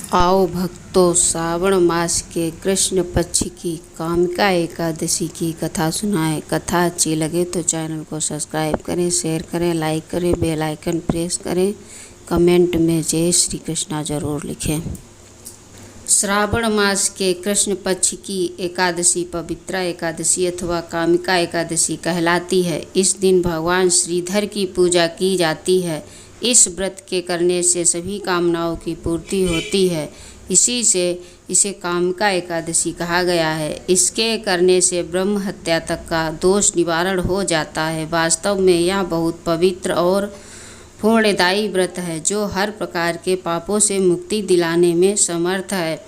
आओ भक्तों, श्रावण मास के कृष्ण पक्ष की कामिका एकादशी की कथा सुनाएं। कथा अच्छी लगे तो चैनल को सब्सक्राइब करें, शेयर करें, लाइक करें, बेल आइकन प्रेस करें, कमेंट में जय श्री कृष्णा जरूर लिखें। श्रावण मास के कृष्ण पक्ष की एकादशी पवित्रा एकादशी अथवा कामिका एकादशी कहलाती है। इस दिन भगवान श्रीधर की पूजा की जाती है। इस व्रत के करने से सभी कामनाओं की पूर्ति होती है। इसी से इसे कामिका एकादशी कहा गया है। इसके करने से ब्रह्म हत्या तक का दोष निवारण हो जाता है। वास्तव में यह बहुत पवित्र और पुण्यदायी व्रत है जो हर प्रकार के पापों से मुक्ति दिलाने में समर्थ है।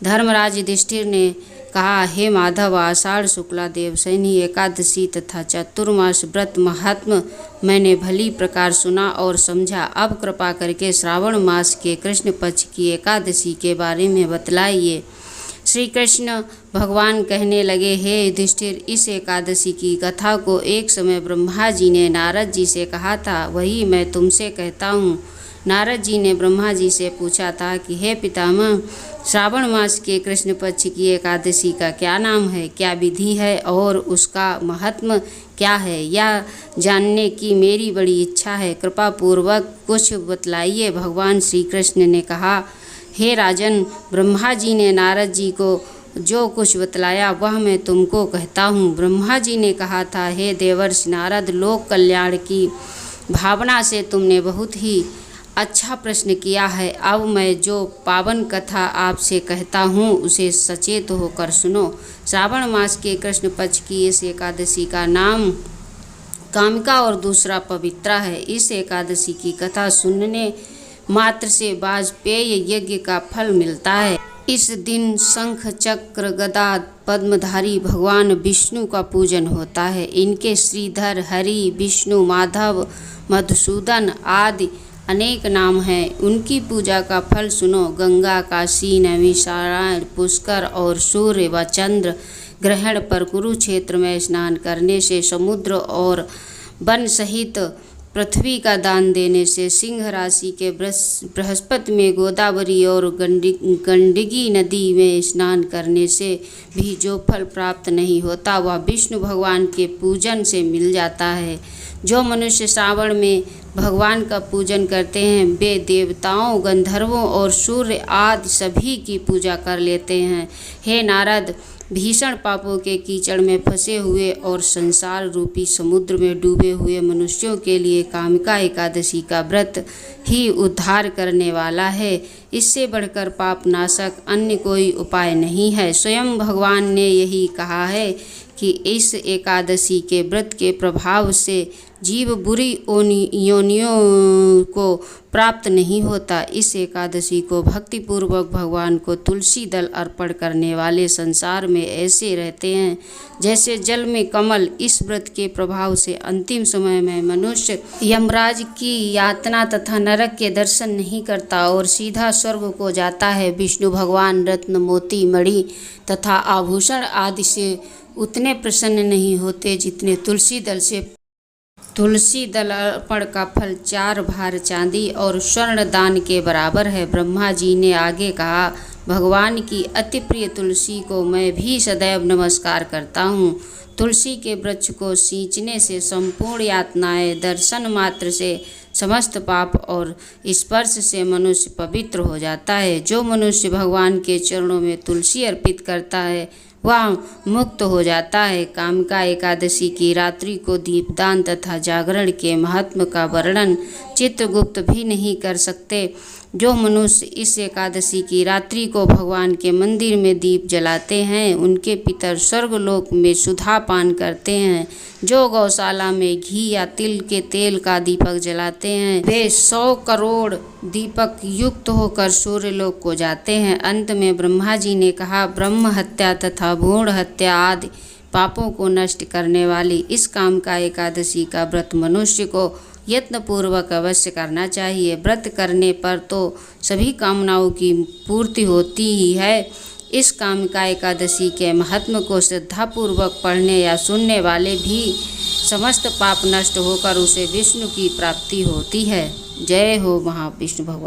धर्मराज युधिष्ठिर ने कहा, हे माधव, आषाढ़ शुक्ला देवशयनी एकादशी तथा चतुर्मास व्रत महात्म्य मैंने भली प्रकार सुना और समझा। अब कृपा करके श्रावण मास के कृष्ण पक्ष की एकादशी के बारे में बतलाइए। श्री कृष्ण भगवान कहने लगे, हे युधिष्ठिर, इस एकादशी की कथा को एक समय ब्रह्मा जी ने नारद जी से कहा था, वही मैं तुमसे कहता हूँ। नारद जी ने ब्रह्मा जी से पूछा था कि हे पितामह, श्रावण मास के कृष्ण पक्ष की एकादशी का क्या नाम है, क्या विधि है और उसका महात्म्य क्या है, यह जानने की मेरी बड़ी इच्छा है। कृपा पूर्वक कुछ बतलाइए। भगवान श्री कृष्ण ने कहा, हे राजन, ब्रह्मा जी ने नारद जी को जो कुछ बतलाया वह मैं तुमको कहता हूँ। ब्रह्मा जी ने कहा था, हे देवर्षि नारद, लोक कल्याण की भावना से तुमने बहुत ही अच्छा प्रश्न किया है। अब मैं जो पावन कथा आपसे कहता हूँ उसे सचेत होकर सुनो। श्रावण मास के कृष्ण पक्ष की इस एकादशी का नाम कामिका और दूसरा पवित्रा है। इस एकादशी की कथा सुनने मात्र से वाजपेय यज्ञ का फल मिलता है। इस दिन शंख चक्र गदा पद्मधारी भगवान विष्णु का पूजन होता है। इनके श्रीधर, हरि, विष्णु, माधव, मधुसूदन आदि अनेक नाम हैं। उनकी पूजा का फल सुनो। गंगा, काशी, नैमिषारण्य, पुष्कर और सूर्य व चंद्र ग्रहण पर कुरुक्षेत्र में स्नान करने से, समुद्र और वन सहित पृथ्वी का दान देने से, सिंह राशि के बृहस्पति में, गोदावरी और गंडकी नदी में स्नान करने से भी जो फल प्राप्त नहीं होता वह विष्णु भगवान के पूजन से मिल जाता है। जो मनुष्य श्रावण में भगवान का पूजन करते हैं वे देवताओं, गंधर्वों और सूर्य आदि सभी की पूजा कर लेते हैं। हे नारद, भीषण पापों के कीचड़ में फंसे हुए और संसार रूपी समुद्र में डूबे हुए मनुष्यों के लिए कामिका एकादशी का व्रत ही उद्धार करने वाला है। इससे बढ़कर पाप नाशक अन्य कोई उपाय नहीं है। स्वयं भगवान ने यही कहा है कि इस एकादशी के व्रत के प्रभाव से जीव बुरी योनियों को प्राप्त नहीं होता। इस एकादशी को भक्तिपूर्वक भगवान को तुलसी दल अर्पण करने वाले संसार में ऐसे रहते हैं जैसे जल में कमल। इस व्रत के प्रभाव से अंतिम समय में मनुष्य यमराज की यातना तथा नरक के दर्शन नहीं करता और सीधा स्वर्ग को जाता है। विष्णु भगवान रत्न, मोती, मणि तथा आभूषण आदि से उतने प्रसन्न नहीं होते जितने तुलसी दल अर्पण का फल 4 भार चांदी और स्वर्ण दान के बराबर है। ब्रह्मा जी ने आगे कहा, भगवान की अति प्रिय तुलसी को मैं भी सदैव नमस्कार करता हूँ। तुलसी के वृक्ष को सींचने से संपूर्ण यातनाएं, दर्शन मात्र से समस्त पाप और स्पर्श से मनुष्य पवित्र हो जाता है। जो मनुष्य भगवान के चरणों में तुलसी अर्पित करता है वह मुक्त हो जाता है। कामिका एकादशी की रात्रि को दीपदान तथा जागरण के महत्व का वर्णन चित्रगुप्त भी नहीं कर सकते। जो मनुष्य इस एकादशी की रात्रि को भगवान के मंदिर में दीप जलाते हैं उनके पितर स्वर्गलोक में सुधा पान करते हैं। जो गौशाला में घी या तिल के तेल का दीपक जलाते हैं वे 100 करोड़ दीपक युक्त होकर सूर्यलोक को जाते हैं। अंत में ब्रह्मा जी ने कहा, ब्रह्म हत्या तथा भ्रूण हत्या आदि पापों को नष्ट करने वाली इस कामिका एकादशी का व्रत मनुष्य को यत्नपूर्वक अवश्य करना चाहिए। व्रत करने पर तो सभी कामनाओं की पूर्ति होती ही है। इस कामिका एकादशी के महात्म्य को श्रद्धापूर्वक पढ़ने या सुनने वाले भी समस्त पाप नष्ट होकर उसे विष्णु की प्राप्ति होती है। जय हो महाविष्णु भगवान।